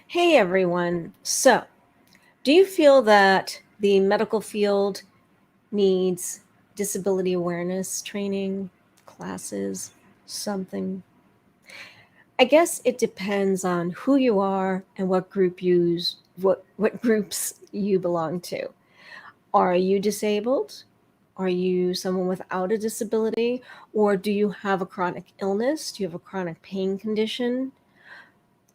Hey everyone. So, do you feel that the medical field needs disability awareness training, classes, something? I guess it depends on who you are and what groups you belong to. Are you disabled? Are you someone without a disability? Or do you have a chronic illness? Do you have a chronic pain condition?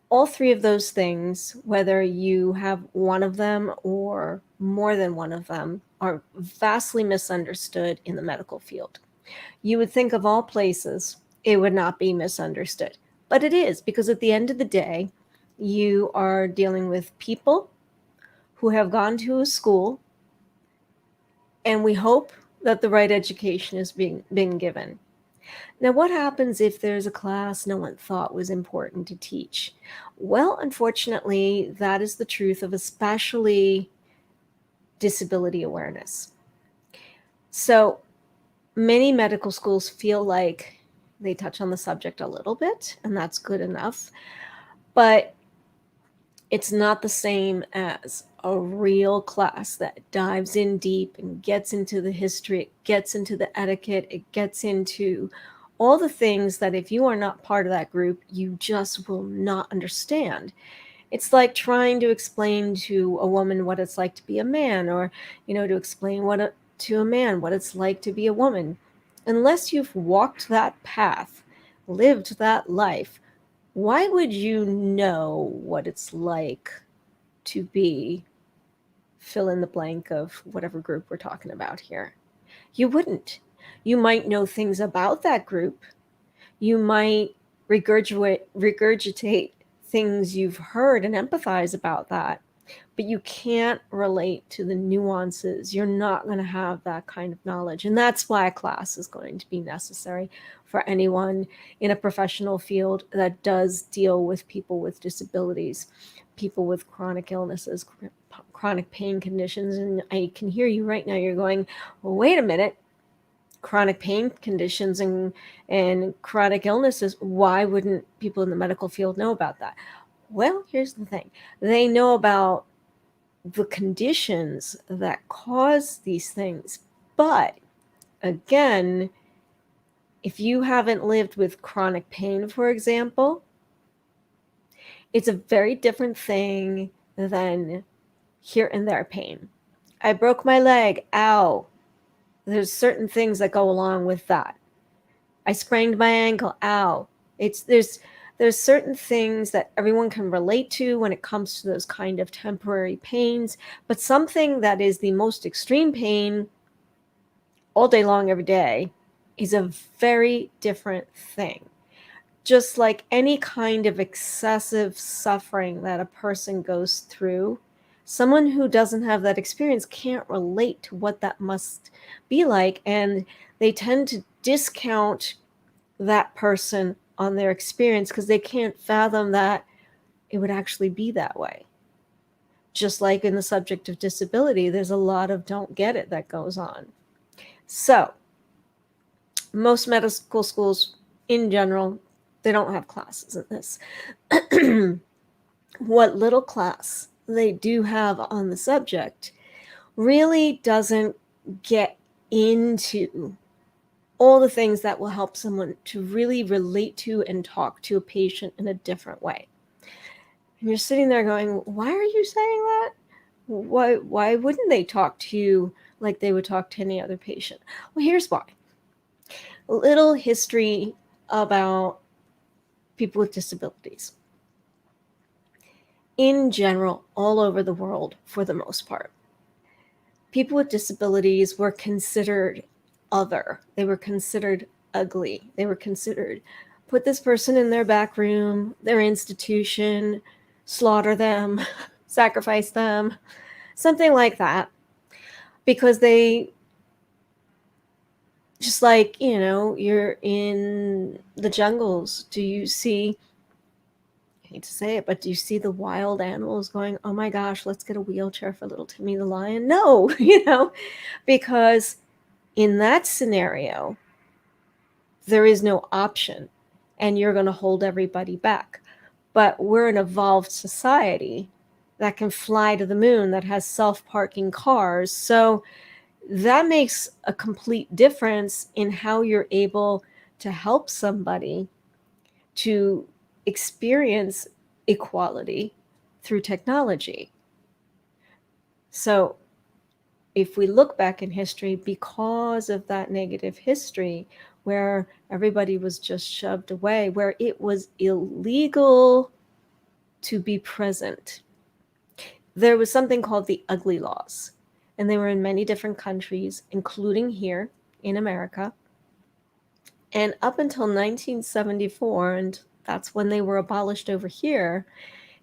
All three of those things, whether you have one of them or more than one of them, are vastly misunderstood in the medical field. You would think of all places it would not be misunderstood, but it is, because at the end of the day, you are dealing with people who have gone to a school, and we hope that the right education is being given. Now, what happens if there's a class no one thought was important to teach? Well, unfortunately, that is the truth of especially disability awareness. So many medical schools feel like they touch on the subject a little bit, and that's good enough. But it's not the same as a real class that dives in deep and gets into the history, it gets into the etiquette, it gets into all the things that if you are not part of that group, you just will not understand. It's like trying to explain to a woman what it's like to be a man, or, to explain to a man what it's like to be a woman. Unless you've walked that path, lived that life, why would you know what it's like to be fill in the blank of whatever group we're talking about here? You wouldn't. You might know things about that group. You might regurgitate things you've heard and empathize about that, but you can't relate to the nuances. You're not going to have that kind of knowledge. And that's why a class is going to be necessary for anyone in a professional field that does deal with people with disabilities, people with chronic illnesses, chronic pain conditions. And I can hear you right now. You're going, well, wait a minute. Chronic pain conditions and chronic illnesses, why wouldn't people in the medical field know about that? Well, here's the thing. They know about the conditions that cause these things. But again, if you haven't lived with chronic pain, for example, it's a very different thing than here and there pain. I broke my leg. Ow. There's certain things that go along with that. I sprained my ankle. Ow. There's certain things that everyone can relate to when it comes to those kind of temporary pains, but something that is the most extreme pain all day long, every day, is a very different thing. Just like any kind of excessive suffering that a person goes through, someone who doesn't have that experience can't relate to what that must be like, and they tend to discount that person on their experience because they can't fathom that it would actually be that way. Just like in the subject of disability, there's a lot of don't get it that goes on. So, most medical schools in general, they don't have classes in this. What little class they do have on the subject really doesn't get into all the things that will help someone to really relate to and talk to a patient in a different way. And you're sitting there going, why are you saying that? Why wouldn't they talk to you like they would talk to any other patient? Well, here's why. A little history about people with disabilities. In general, all over the world, for the most part, people with disabilities were considered other. They were considered ugly. They were considered, put this person in their back room, their institution, slaughter them, sacrifice them, something like that. Because they, just like, you're in the jungles. Do you see, I hate to say it, but do you see the wild animals going, oh my gosh, let's get a wheelchair for little Timmy the lion? No, because in that scenario, there is no option, and you're going to hold everybody back. but we're an evolved society that can fly to the moon, that has self-parking cars. So that makes a complete difference in how you're able to help somebody to experience equality through technology. So if we look back in history, because of that negative history where everybody was just shoved away, where it was illegal to be present, there was something called the ugly laws. And they were in many different countries, including here in America. And up until 1974, and that's when they were abolished over here,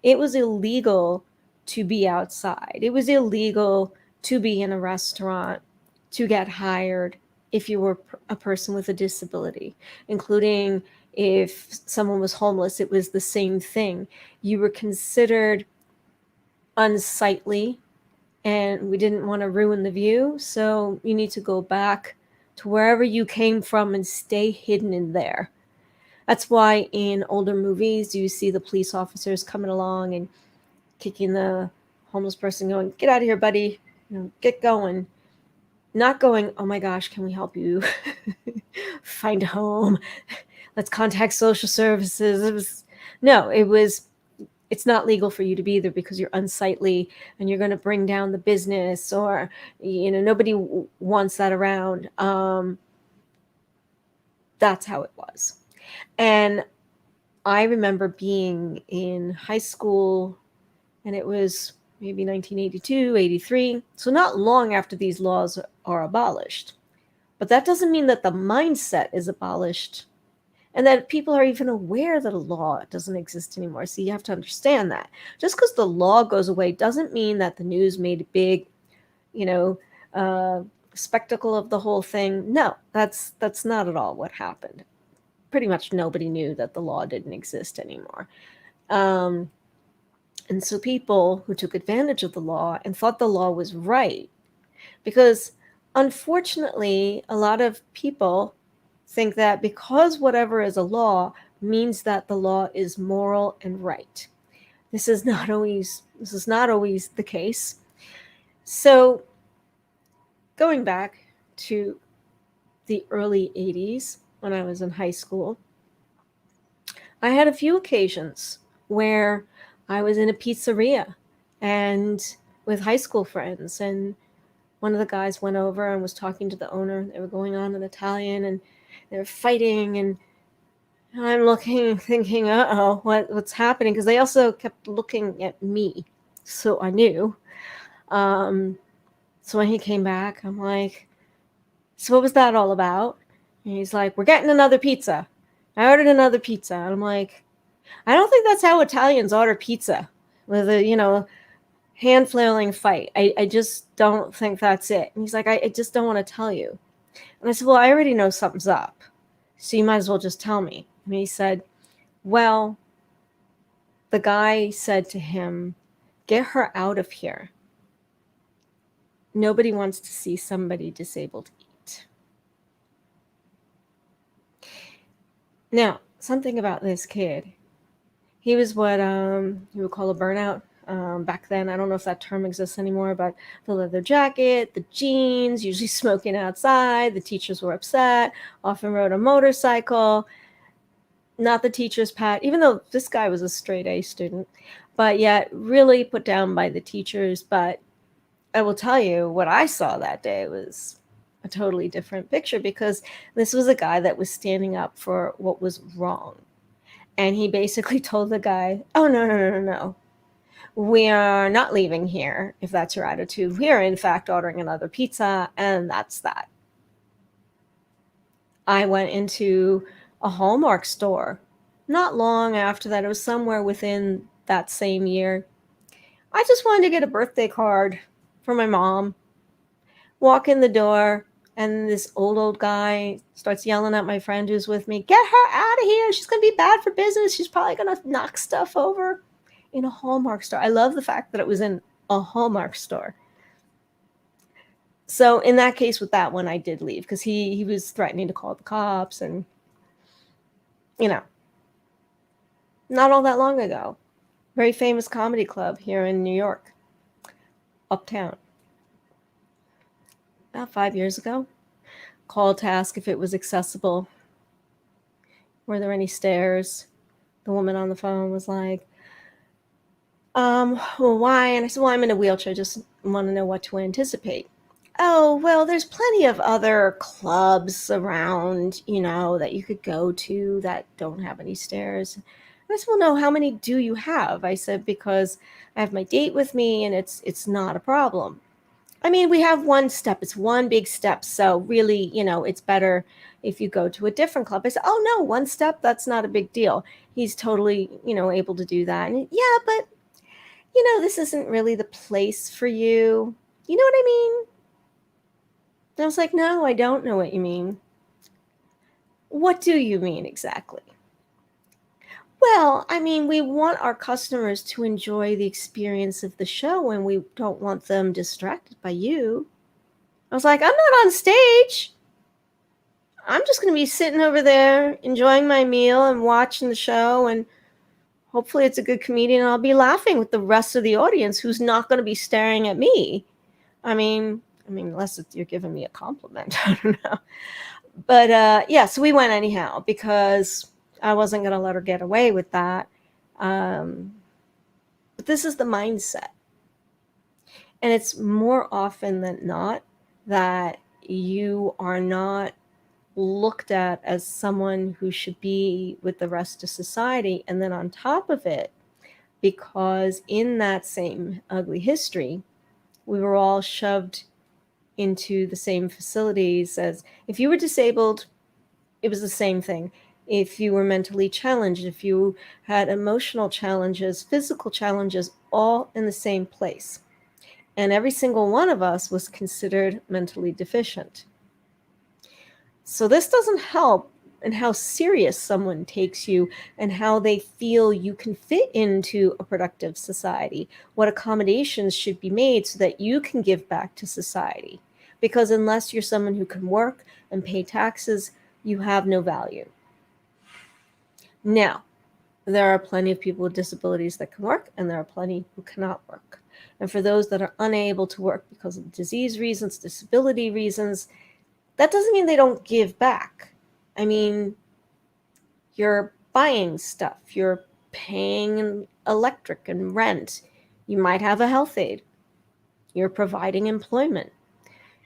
it was illegal to be outside. It was illegal to be in a restaurant, to get hired if you were a person with a disability, including if someone was homeless, it was the same thing. You were considered unsightly, and we didn't want to ruin the view, so you need to go back to wherever you came from and stay hidden in there. That's why in older movies you see the police officers coming along and kicking the homeless person, going, "Get out of here, buddy, get going." Not going, "Oh my gosh, can we help you find a home? Let's contact social services." It's not legal for you to be there because you're unsightly and you're going to bring down the business, or nobody wants that around. That's how it was. And I remember being in high school, and it was maybe 1982, 83. So not long after these laws are abolished. But that doesn't mean that the mindset is abolished and that people are even aware that a law doesn't exist anymore. So you have to understand that. Just because the law goes away doesn't mean that the news made a big, you know, uh, spectacle of the whole thing. No, that's not at all what happened. Pretty much nobody knew that the law didn't exist anymore. Um, and so people who took advantage of the law and thought the law was right, because unfortunately, a lot of people think that because whatever is a law means that the law is moral and right. This is not always the case. So going back to the early 80s when I was in high school, I had a few occasions where I was in a pizzeria and with high school friends, and one of the guys went over and was talking to the owner. They were going on in Italian and they were fighting, and I'm looking thinking, uh-oh, what's happening? Because they also kept looking at me. So I knew. Um, so when he came back, I'm like, "So what was that all about?" And he's like, "We're getting another pizza. I ordered another pizza." And I'm like, "I don't think that's how Italians order pizza, with a hand flailing fight. I just don't think that's it." And he's like, I just don't want to tell you." And I said, "Well, I already know something's up, so you might as well just tell me." And he said, "Well, the guy said to him, 'Get her out of here. Nobody wants to see somebody disabled eat.'" Now, something about this kid, he was what you would call a burnout. Back then, I don't know if that term exists anymore, but the leather jacket, the jeans, usually smoking outside. The teachers were upset, often rode a motorcycle. Not the teacher's pet, even though this guy was a straight A student, but yet really put down by the teachers. But I will tell you, what I saw that day was a totally different picture, because this was a guy that was standing up for what was wrong. And he basically told the guy, "Oh, no, no, no, no, no. We are not leaving here if that's your attitude. We are, in fact, ordering another pizza, and that's that." I went into a Hallmark store not long after that. It was somewhere within that same year. I just wanted to get a birthday card for my mom. Walk in the door, and this old guy starts yelling at my friend who's with me, "Get her out of here. She's going to be bad for business. She's probably going to knock stuff over." In a Hallmark store. I love the fact that it was in a Hallmark store. So in that case, with that one, I did leave, because he was threatening to call the cops, and you know not all that long ago. Very famous comedy club here in New York, uptown. About 5 years ago. Called to ask if it was accessible. Were there any stairs? The woman on the phone was like, well, why? And I said, well, I'm in a wheelchair. Just want to know what to anticipate. Oh, well, there's plenty of other clubs around, that you could go to that don't have any stairs. And I said, well, no, how many do you have? I said, because I have my date with me and it's not a problem. I mean, we have one step. It's one big step. So really, it's better if you go to a different club. I said, oh no, one step, that's not a big deal. He's totally, able to do that. And yeah, but this isn't really the place for you. You know what I mean? And I was like, no, I don't know what you mean. What do you mean exactly? Well, I mean, we want our customers to enjoy the experience of the show and we don't want them distracted by you. I was like, I'm not on stage. I'm just going to be sitting over there enjoying my meal and watching the show, and hopefully it's a good comedian and I'll be laughing with the rest of the audience who's not going to be staring at me. I mean, unless you're giving me a compliment. I don't know. But yeah, so we went anyhow because I wasn't going to let her get away with that. But this is the mindset. And it's more often than not that you are not looked at as someone who should be with the rest of society. And then on top of it, because in that same ugly history, we were all shoved into the same facilities as if you were disabled, it was the same thing. If you were mentally challenged, if you had emotional challenges, physical challenges, all in the same place. And every single one of us was considered mentally deficient. So this doesn't help in how serious someone takes you and how they feel you can fit into a productive society, what accommodations should be made so that you can give back to society. Because unless you're someone who can work and pay taxes, you have no value. Now, there are plenty of people with disabilities that can work, and there are plenty who cannot work. And for those that are unable to work because of disease reasons, disability reasons, that doesn't mean they don't give back. I mean, you're buying stuff, you're paying electric and rent, you might have a health aid, you're providing employment.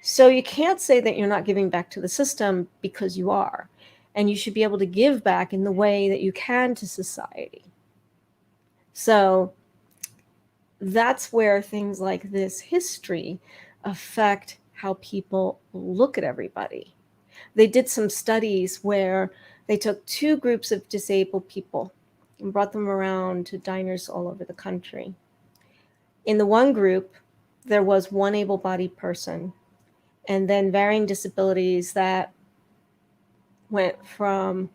So you can't say that you're not giving back to the system because you are. And you should be able to give back in the way that you can to society. So that's where things like this history affect how people look at everybody. They did some studies where they took two groups of disabled people and brought them around to diners all over the country. In the one group, there was one able-bodied person and then varying disabilities that went from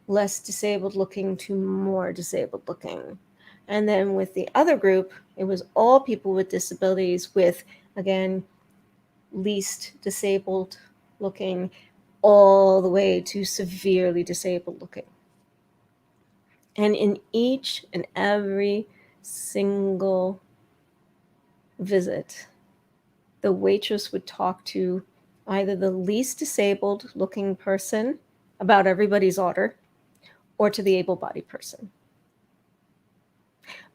less disabled looking to more disabled looking. And then with the other group, it was all people with disabilities with, again, least disabled looking all the way to severely disabled looking. And in each and every single visit, the waitress would talk to either the least disabled looking person about everybody's order or to the able-bodied person.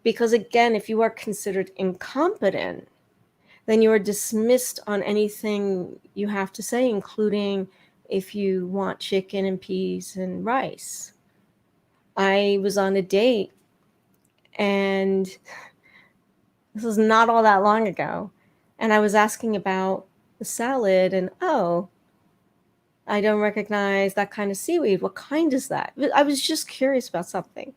Because again, if you are considered incompetent, then you are dismissed on anything you have to say, including if you want chicken and peas and rice. I was on a date, and this was not all that long ago, and I was asking about the salad, and I don't recognize that kind of seaweed. What kind is that? I was just curious about something.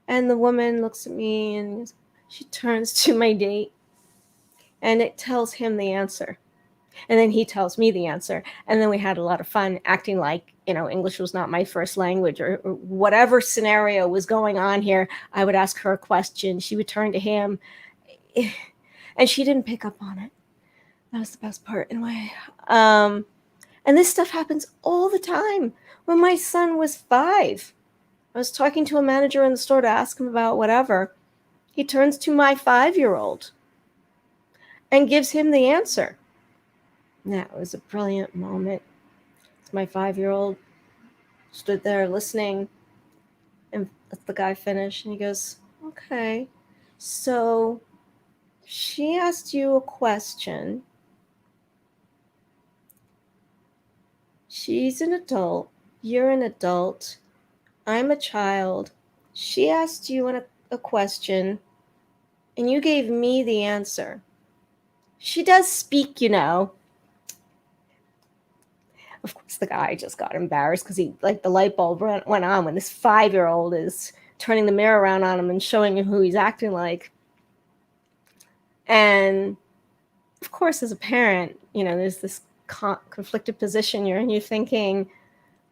And the woman looks at me and she turns to my date and it tells him the answer. And then he tells me the answer. And then we had a lot of fun acting like, English was not my first language or whatever scenario was going on here. I would ask her a question. She would turn to him and she didn't pick up on it. That was the best part in a way. And this stuff happens all the time. When my son was 5, I was talking to a manager in the store to ask him about whatever. He turns to my 5-year-old and gives him the answer. That was a brilliant moment. My 5-year-old stood there listening and let the guy finish, and he goes, okay, so she asked you a question. She's an adult. You're an adult. I'm a child. She asked you a question, and you gave me the answer. She does speak, you know. Of course, the guy just got embarrassed because he, like, the light bulb went on when this 5-year-old is turning the mirror around on him and showing him who he's acting like. And of course, as a parent, you know, there's this conflicted position you're in. You're thinking,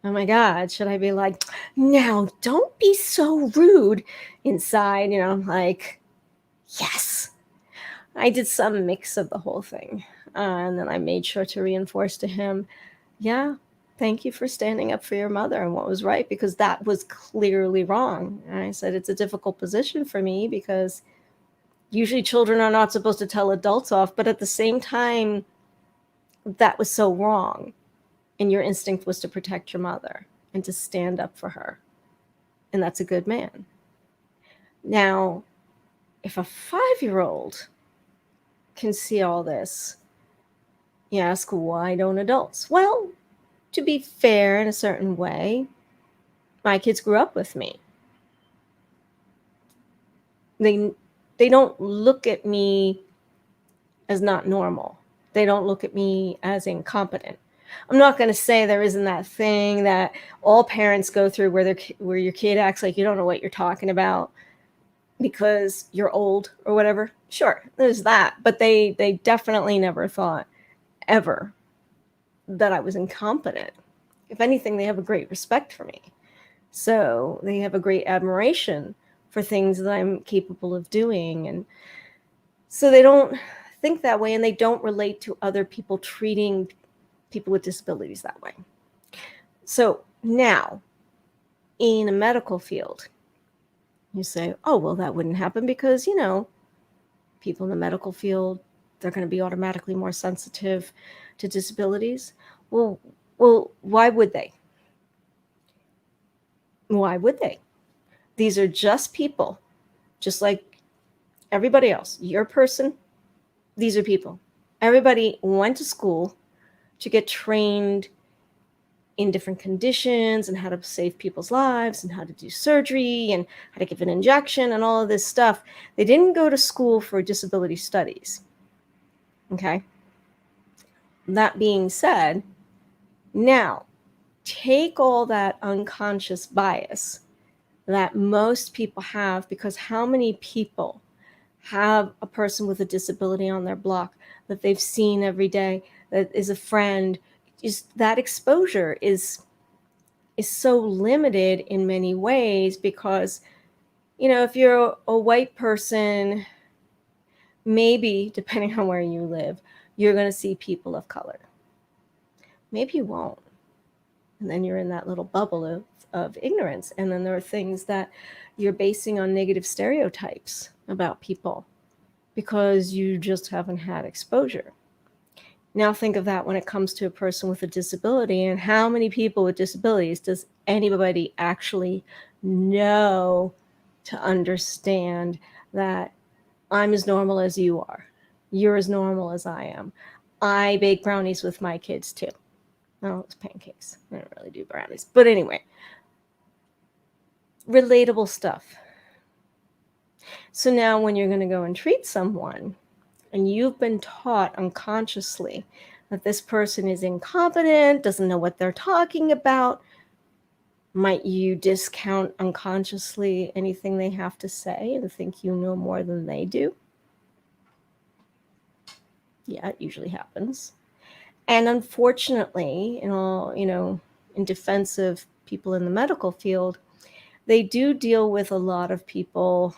oh my God, should I be like, now don't be so rude? Inside, you know, like, yes. I did some mix of the whole thing. And then I made sure to reinforce to him, yeah, thank you for standing up for your mother and what was right, because that was clearly wrong. And I said, it's a difficult position for me because usually children are not supposed to tell adults off, but at the same time, that was so wrong. And your instinct was to protect your mother and to stand up for her. And that's a good man. Now, if a 5-year-old can see all this, you ask, why don't adults? Well, to be fair in a certain way, my kids grew up with me. They don't look at me as not normal. They don't look at me as incompetent. I'm not going to say there isn't that thing that all parents go through where your kid acts like you don't know what you're talking about because you're old or whatever. Sure, there's that. But they definitely never thought ever that I was incompetent. If anything, they have a great respect for me. So they have a great admiration for things that I'm capable of doing. And so they don't think that way, and they don't relate to other people treating people with disabilities that way. So now, in a medical field, you say, oh, well, that wouldn't happen because, you know, people in the medical field, they're going to be automatically more sensitive to disabilities. Well, why would they? Why would they? These are just people, just like everybody else. You're a person. These are people. Everybody went to school to get trained in different conditions and how to save people's lives and how to do surgery and how to give an injection and all of this stuff. They didn't go to school for disability studies. Okay? That being said, now take all that unconscious bias that most people have, because how many people have a person with a disability on their block that they've seen every day, that is a friend? Just that exposure is so limited in many ways because, you know, if you're a white person, maybe depending on where you live, you're going to see people of color. Maybe you won't. And then you're in that little bubble of ignorance. And then there are things that you're basing on negative stereotypes about people because you just haven't had exposure. Now think of that when it comes to a person with a disability, and how many people with disabilities does anybody actually know to understand that I'm as normal as you are. You're as normal as I am. I bake brownies with my kids too. Oh, it's pancakes. I don't really do brownies. But anyway, relatable stuff. So now when you're going to go and treat someone, and you've been taught unconsciously that this person is incompetent, doesn't know what they're talking about, might you discount unconsciously anything they have to say and think you know more than they do? Yeah, it usually happens. And unfortunately, in defense of people in the medical field, they do deal with a lot of people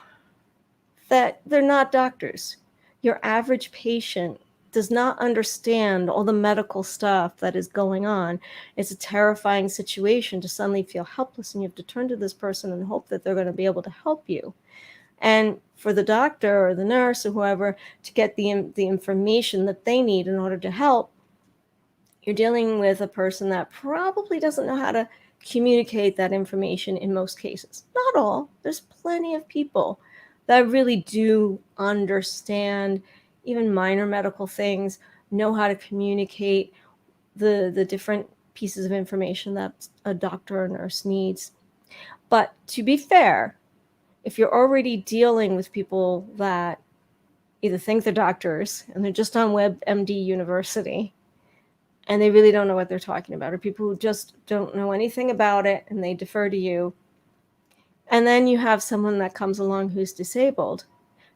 that they're not doctors. Your average patient does not understand all the medical stuff that is going on. It's a terrifying situation to suddenly feel helpless, and you have to turn to this person and hope that they're going to be able to help you. And for the doctor or the nurse or whoever to get the information that they need in order to help, you're dealing with a person that probably doesn't know how to communicate that information in most cases. Not all. There's plenty of people that really do understand even minor medical things, know how to communicate the different pieces of information that a doctor or nurse needs. But to be fair, if you're already dealing with people that either think they're doctors and they're just on WebMD University and they really don't know what they're talking about, or people who just don't know anything about it and they defer to you, and then you have someone that comes along who's disabled,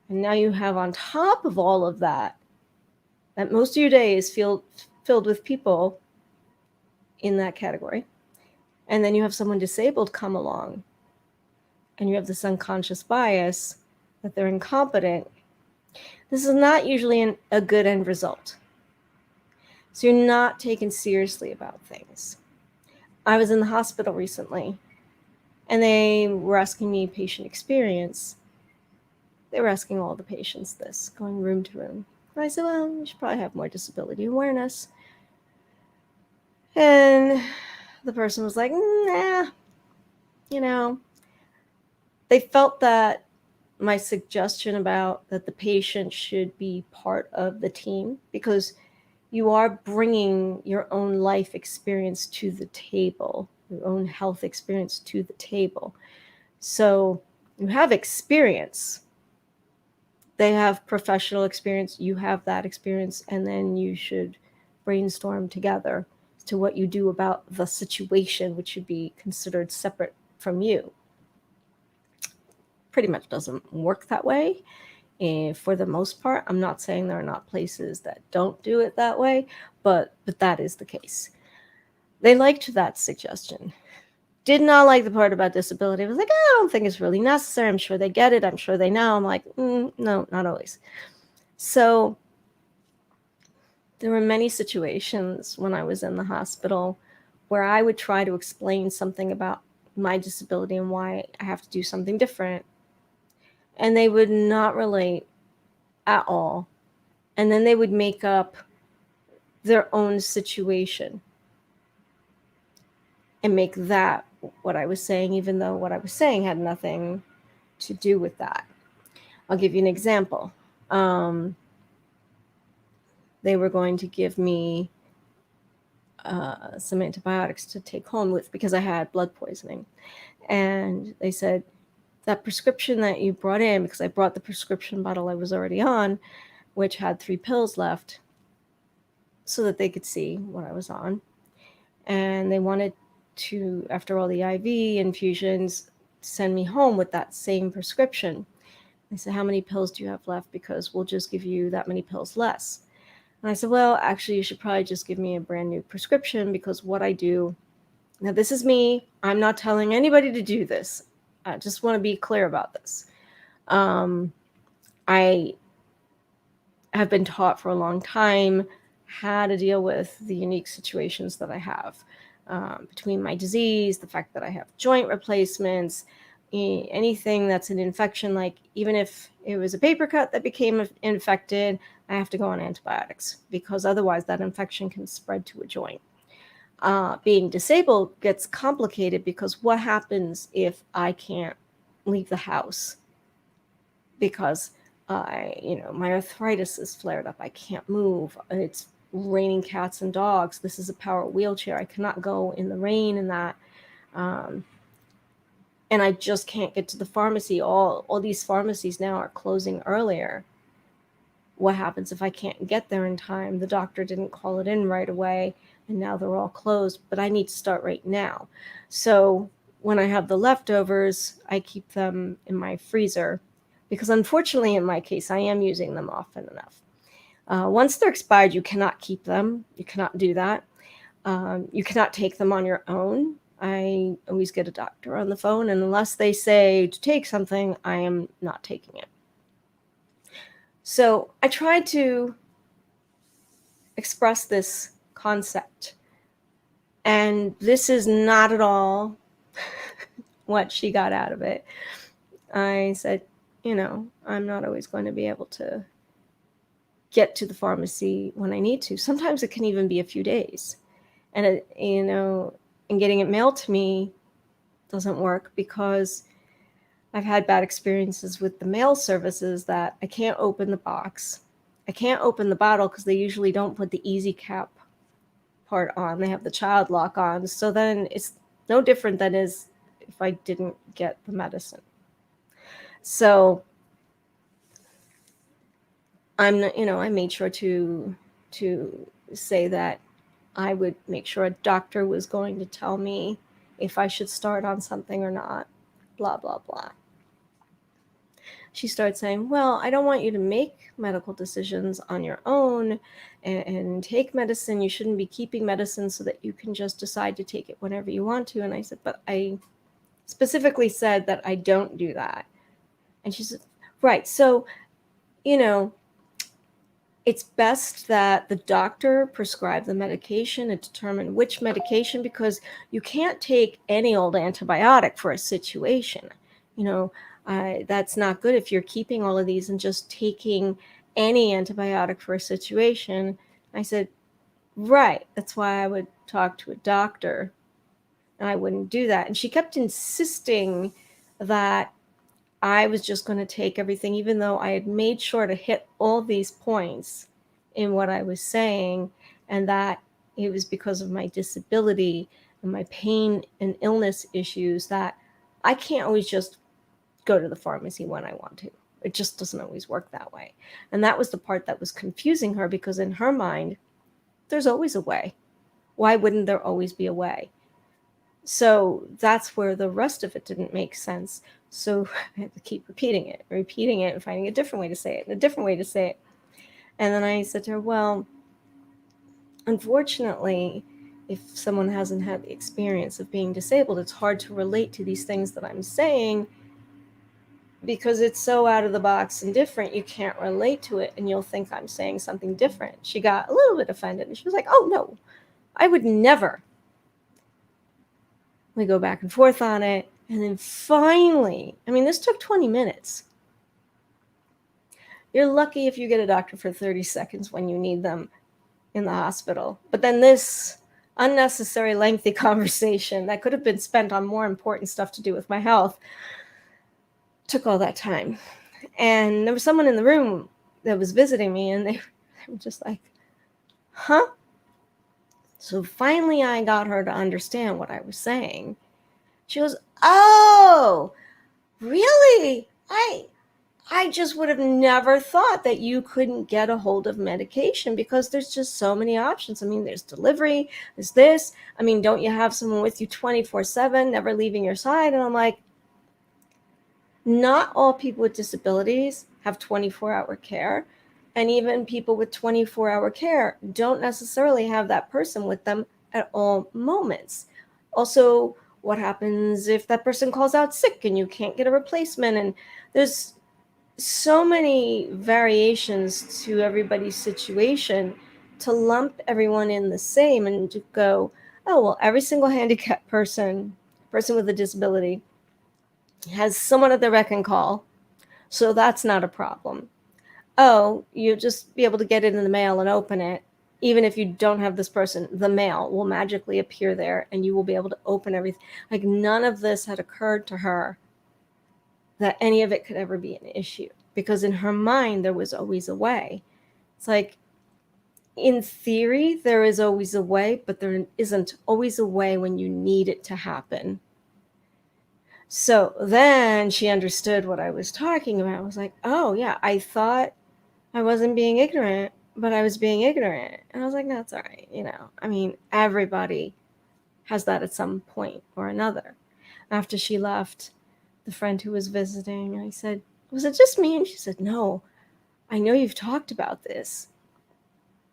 and now you have on top of all of that most of your day is filled with people in that category, and then you have someone disabled come along, and you have this unconscious bias that they're incompetent. This is not usually a good end result. So you're not taken seriously about things. I was in the hospital recently, and they were asking me patient experience. They were asking all the patients this, going room to room. And I said, well, we should probably have more disability awareness. And the person was like, nah, they felt that my suggestion about that the patient should be part of the team, because you are bringing your own life experience to the table, your own health experience to the table. So you have experience. They have professional experience. You have that experience. And then you should brainstorm together as to what you do about the situation, which should be considered separate from you. Pretty much doesn't work that way. And for the most part, I'm not saying there are not places that don't do it that way, but that is the case. They liked that suggestion. Did not like the part about disability. I was like, I don't think it's really necessary. I'm sure they get it. I'm sure they know. I'm like, no, not always. So there were many situations when I was in the hospital where I would try to explain something about my disability and why I have to do something different, and they would not relate at all. And then they would make up their own situation and make that what I was saying, even though what I was saying had nothing to do with that. I'll give you an example. They were going to give me some antibiotics to take home with because I had blood poisoning. And they said, that prescription that you brought in, because I brought the prescription bottle I was already on, which had 3 pills left, so that they could see what I was on. And they wanted to, after all the IV infusions, send me home with that same prescription. They said, how many pills do you have left? Because we'll just give you that many pills less. And I said, well, actually, you should probably just give me a brand new prescription, because what I do, now this is me, I'm not telling anybody to do this. I just want to be clear about this. I have been taught for a long time how to deal with the unique situations that I have between my disease, the fact that I have joint replacements, anything that's an infection, like even if it was a paper cut that became infected, I have to go on antibiotics, because otherwise that infection can spread to a joint. Being disabled gets complicated, because what happens if I can't leave the house because my arthritis is flared up, I can't move, it's raining cats and dogs, this is a power wheelchair, I cannot go in the rain and that, and I just can't get to the pharmacy. All these pharmacies now are closing earlier. What happens if I can't get there in time? The doctor didn't call it in right away, and now they're all closed, but I need to start right now. So when I have the leftovers, I keep them in my freezer, because unfortunately, in my case, I am using them often enough. Once they're expired, you cannot keep them. You cannot do that. You cannot take them on your own. I always get a doctor on the phone, and unless they say to take something, I am not taking it. So I try to express this concept. And this is not at all what she got out of it. I said, I'm not always going to be able to get to the pharmacy when I need to. Sometimes it can even be a few days. And, and getting it mailed to me doesn't work because I've had bad experiences with the mail services that I can't open the box. I can't open the bottle because they usually don't put the easy cap part on. They have the child lock on. So then it's no different than is if I didn't get the medicine. So I made sure to say that I would make sure a doctor was going to tell me if I should start on something or not, blah, blah, blah. She started saying, well, I don't want you to make medical decisions on your own and take medicine. You shouldn't be keeping medicine so that you can just decide to take it whenever you want to. And I said, but I specifically said that I don't do that. And she said, right. So, it's best that the doctor prescribe the medication and determine which medication, because you can't take any old antibiotic for a situation. That's not good if you're keeping all of these and just taking any antibiotic for a situation. I said, right, that's why I would talk to a doctor, and I wouldn't do that. And she kept insisting that I was just going to take everything, even though I had made sure to hit all these points in what I was saying, and that it was because of my disability and my pain and illness issues that I can't always just go to the pharmacy when I want to. It just doesn't always work that way. And that was the part that was confusing her, because in her mind, there's always a way. Why wouldn't there always be a way? So that's where the rest of it didn't make sense. So I had to keep repeating it and finding a different way to say it and a different way to say it. And then I said to her, well, unfortunately, if someone hasn't had the experience of being disabled, it's hard to relate to these things that I'm saying because it's so out of the box and different. You can't relate to it and you'll think I'm saying something different. She got a little bit offended and she was like, oh, no, I would never. We go back and forth on it. And then finally, this took 20 minutes. You're lucky if you get a doctor for 30 seconds when you need them in the hospital. But then this unnecessary lengthy conversation that could have been spent on more important stuff to do with my health took all that time. And there was someone in the room that was visiting me, and they were just like, huh? So finally I got her to understand what I was saying. She goes, oh, really? I just would have never thought that you couldn't get a hold of medication because there's just so many options. There's delivery, there's this. Don't you have someone with you 24/7, never leaving your side? And I'm like, not all people with disabilities have 24-hour care. And even people with 24-hour care don't necessarily have that person with them at all moments. Also, what happens if that person calls out sick and you can't get a replacement? And there's so many variations to everybody's situation to lump everyone in the same and to go, oh, well, every single handicapped person with a disability has someone at their beck and call, so that's not a problem. Oh, you'll just be able to get it in the mail and open it. Even if you don't have this person, the mail will magically appear there and you will be able to open everything. Like, none of this had occurred to her that any of it could ever be an issue, because in her mind, there was always a way. It's like, in theory, there is always a way, but there isn't always a way when you need it to happen. So then she understood what I was talking about. I was like, oh, yeah, I thought I wasn't being ignorant, but I was being ignorant. And I was like, no, it's all right. Everybody has that at some point or another. After she left, the friend who was visiting, I said, was it just me? And she said, no, I know you've talked about this,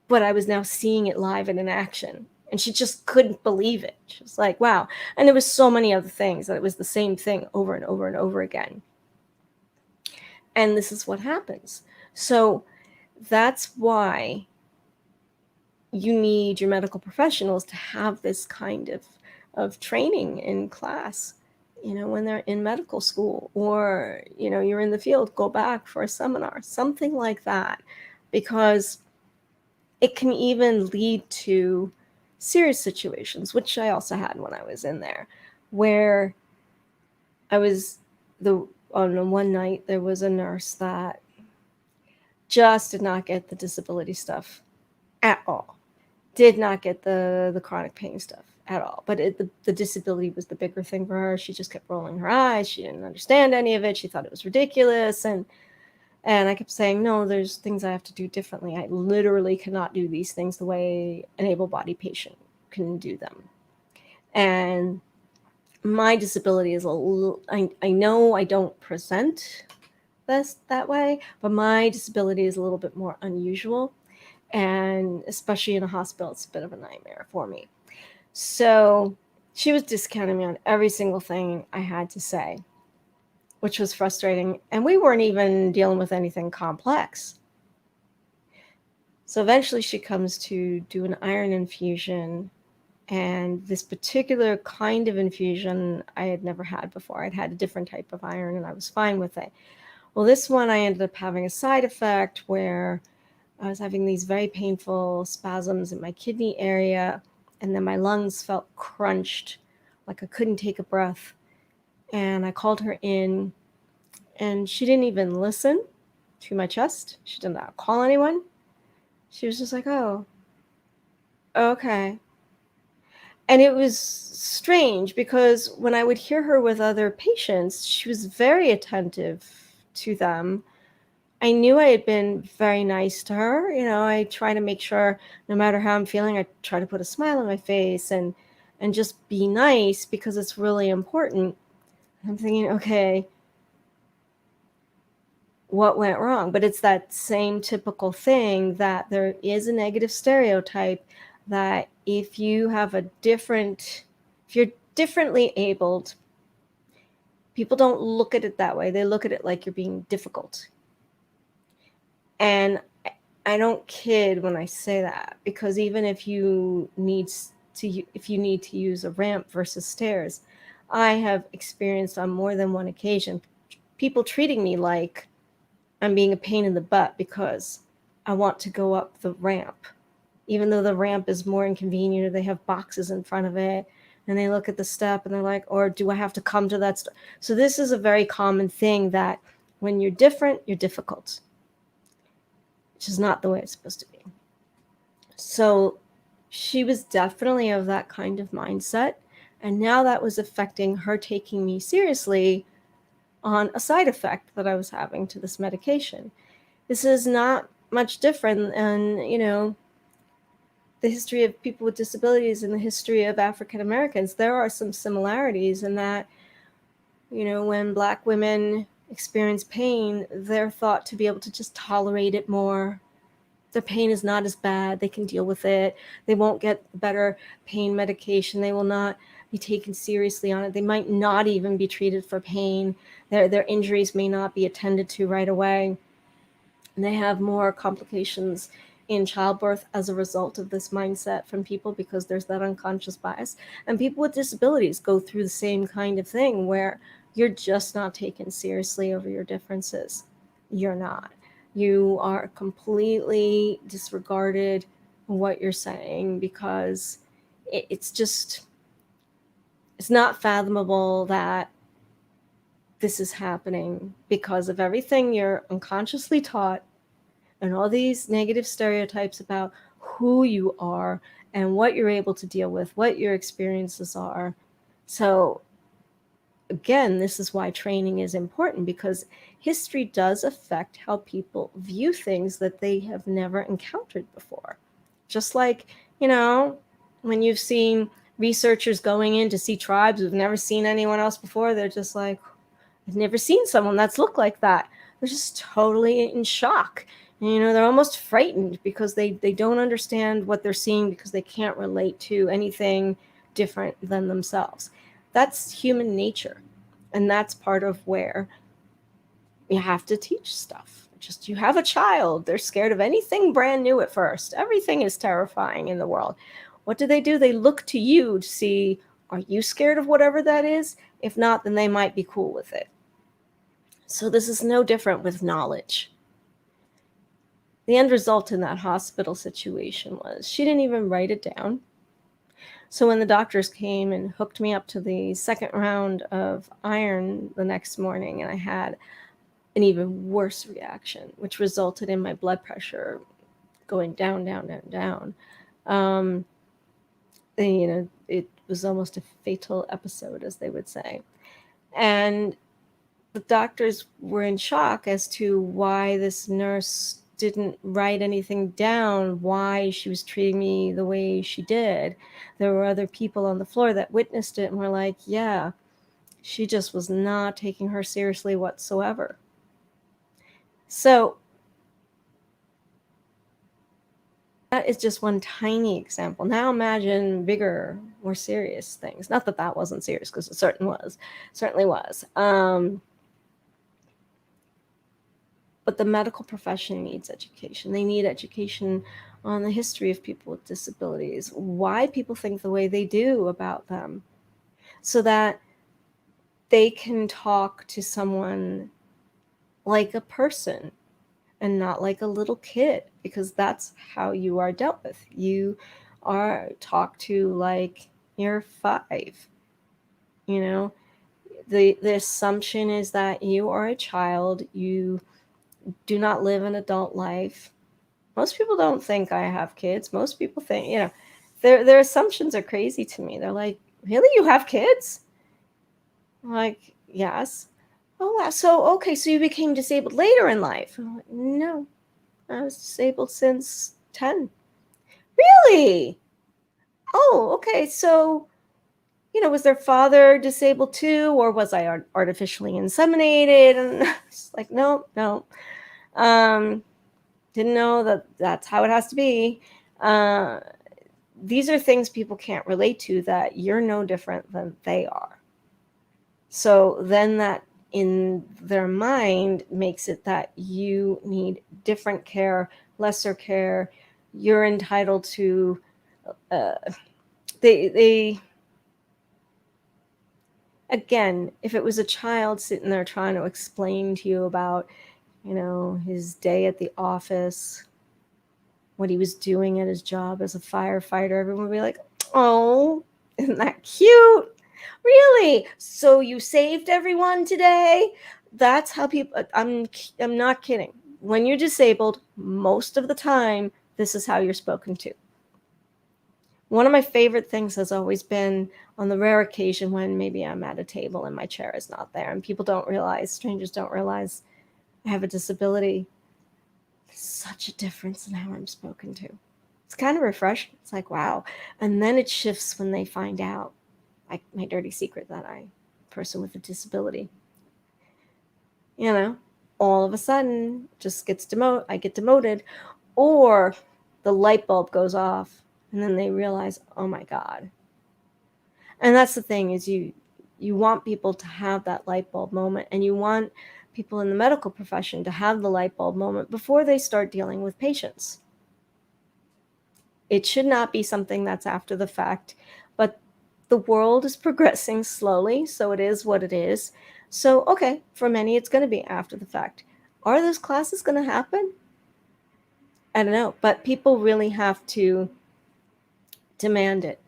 but I was now seeing it live and in action. And she just couldn't believe it. She was like, wow. And there was so many other things that it was the same thing over and over and over again. And this is what happens. So that's why you need your medical professionals to have this kind of training in class, when they're in medical school, or, you're in the field, go back for a seminar, something like that, because it can even lead to serious situations, which I also had when I was in there, where I was on one night, there was a nurse that just did not get the disability stuff at all. Did not get the chronic pain stuff at all. But the disability was the bigger thing for her. She just kept rolling her eyes. She didn't understand any of it. She thought it was ridiculous. And I kept saying, no, there's things I have to do differently. I literally cannot do these things the way an able-bodied patient can do them. And my disability is a little, I know I don't present this that way, but my disability is a little bit more unusual. And especially in a hospital, it's a bit of a nightmare for me. So she was discounting me on every single thing I had to say, which was frustrating. And we weren't even dealing with anything complex. So eventually she comes to do an iron infusion. And this particular kind of infusion I had never had before. I'd had a different type of iron and I was fine with it. Well, this one I ended up having a side effect where I was having these very painful spasms in my kidney area, and then my lungs felt crunched, like I couldn't take a breath. And I called her in, and she didn't even listen to my chest. She did not call anyone. She was just like, oh, okay. And it was strange because when I would hear her with other patients, she was very attentive to them. I knew I had been very nice to her. I try to make sure no matter how I'm feeling, I try to put a smile on my face and just be nice because it's really important. I'm thinking, okay, what went wrong? But it's that same typical thing that there is a negative stereotype that if you're differently abled, people don't look at it that way. They look at it like you're being difficult. And I don't kid when I say that, because even if you need to use a ramp versus stairs, I have experienced on more than one occasion people treating me like I'm being a pain in the butt because I want to go up the ramp, even though the ramp is more inconvenient or they have boxes in front of it, and they look at the step and they're like, or do I have to come to that? So this is a very common thing that when you're different, you're difficult, which is not the way it's supposed to be. So she was definitely of that kind of mindset. And now that was affecting her taking me seriously on a side effect that I was having to this medication. This is not much different than, the history of people with disabilities and the history of African Americans. There are some similarities in that, when Black women experience pain, they're thought to be able to just tolerate it more. Their pain is not as bad. They can deal with it. They won't get better pain medication. They will not be taken seriously on it. They might not even be treated for pain. Their injuries may not be attended to right away. And they have more complications in childbirth as a result of this mindset from people because there's that unconscious bias. And people with disabilities go through the same kind of thing where you're just not taken seriously over your differences. You're not. You are completely disregarded what you're saying because it's not fathomable that this is happening because of everything you're unconsciously taught and all these negative stereotypes about who you are and what you're able to deal with, what your experiences are. So again, this is why training is important, because history does affect how people view things that they have never encountered before. Just like, when you've seen researchers going in to see tribes who've never seen anyone else before, they're just like, I've never seen someone that's looked like that. They're just totally in shock. And, they're almost frightened because they don't understand what they're seeing because they can't relate to anything different than themselves. That's human nature. And that's part of where you have to teach stuff. just, you have a child, they're scared of anything brand new at first. Everything is terrifying in the world. What do? They look to you to see, are you scared of whatever that is? If not, then they might be cool with it. So this is no different with knowledge. The end result in that hospital situation was she didn't even write it down. So when the doctors came and hooked me up to the second round of iron the next morning, and I had an even worse reaction, which resulted in my blood pressure going down, down, down, down. And, it was almost a fatal episode, as they would say. And the doctors were in shock as to why this nurse didn't write anything down, why she was treating me the way she did. There were other people on the floor that witnessed it and were like, yeah, she just was not taking her seriously whatsoever. So that is just one tiny example. Now imagine bigger, more serious things. Not that that wasn't serious, because it certainly was. But the medical profession needs education. They need education on the history of people with disabilities, why people think the way they do about them, so that they can talk to someone like a person and not like a little kid, because that's how you are dealt with. You are talked to like you're 5. The assumption is that you are a child. You do not live an adult life. Most people don't think I have kids. Most people think, their assumptions are crazy to me. They're like, really? You have kids? I'm like, yes. Oh, wow. So you became disabled later in life? I'm like, no, I was disabled since 10. Really? Oh, okay. So, was their father disabled too? Or was I artificially inseminated? And it's like, no. Didn't know that that's how it has to be. These are things people can't relate to, that you're no different than they are. So then that in their mind makes it that you need different care, lesser care. You're entitled to, they again, if it was a child sitting there trying to explain to you about, his day at the office, what he was doing at his job as a firefighter, everyone would be like, oh, isn't that cute? Really? So you saved everyone today? That's how people, I'm not kidding. When you're disabled, most of the time, this is how you're spoken to. One of my favorite things has always been, on the rare occasion when maybe I'm at a table and my chair is not there and strangers don't realize I have a disability. There's such a difference in how I'm spoken to. It's kind of refreshing. It's like, wow. And then it shifts when they find out, like my dirty secret, that I'm a person with a disability. All of a sudden just I get demoted, or the light bulb goes off and then they realize, oh my God. And that's the thing, is you want people to have that light bulb moment, and you want people in the medical profession to have the light bulb moment before they start dealing with patients. It should not be something that's after the fact, but the world is progressing slowly, so it is what it is. So, okay, for many, it's going to be after the fact. Are those classes going to happen? I don't know, but people really have to demand it.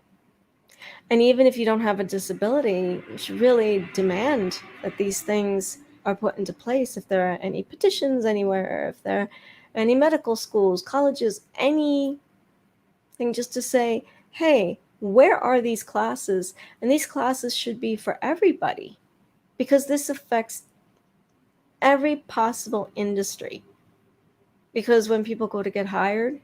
And even if you don't have a disability, you should really demand that these things are put into place. If there are any petitions anywhere, if there are any medical schools, colleges, anything, just to say, hey, where are these classes? And these classes should be for everybody, because this affects every possible industry. Because when people go to get hired,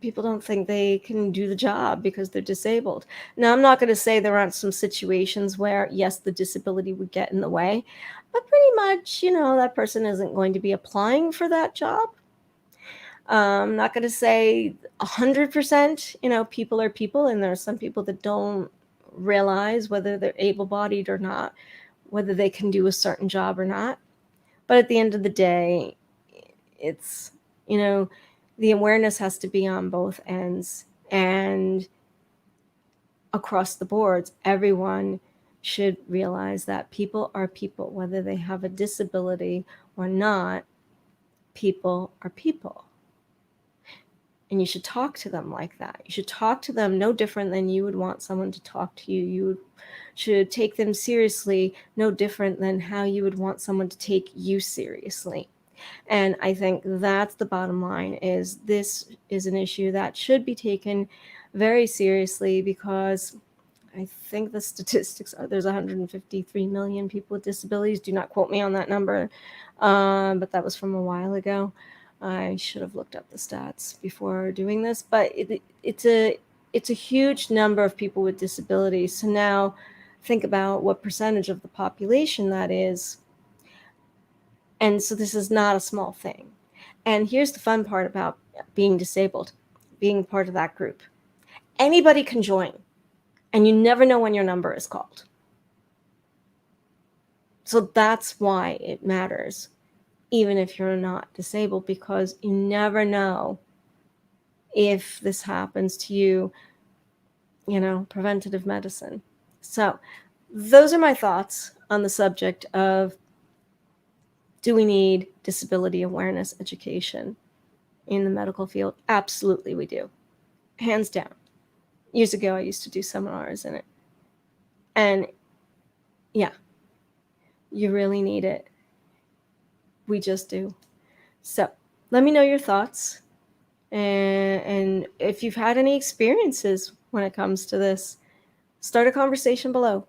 people don't think they can do the job because they're disabled. Now, I'm not going to say there aren't some situations where, yes, the disability would get in the way, but pretty much, that person isn't going to be applying for that job. I'm not going to say 100%, people are people, and there are some people that don't realize whether they're able-bodied or not, whether they can do a certain job or not. But at the end of the day, it's, you know, the awareness has to be on both ends. And across the boards, everyone should realize that people are people, whether they have a disability or not. People are people. And you should talk to them like that. You should talk to them no different than you would want someone to talk to you. You should take them seriously no different than how you would want someone to take you seriously. And I think that's the bottom line, is this is an issue that should be taken very seriously, because I think the statistics are there's 153 million people with disabilities. Do not quote me on that number, but that was from a while ago. I should have looked up the stats before doing this, but it's a huge number of people with disabilities. So now think about what percentage of the population that is. And so this is not a small thing. And here's the fun part about being disabled, being part of that group. Anybody can join, and you never know when your number is called. So that's why it matters, even if you're not disabled, because you never know if this happens to you, preventative medicine. So those are my thoughts on the subject of, do we need disability awareness education in the medical field? Absolutely we do. Hands down. Years ago, I used to do seminars in it. And yeah, you really need it. We just do. So let me know your thoughts. And if you've had any experiences when it comes to this, start a conversation below.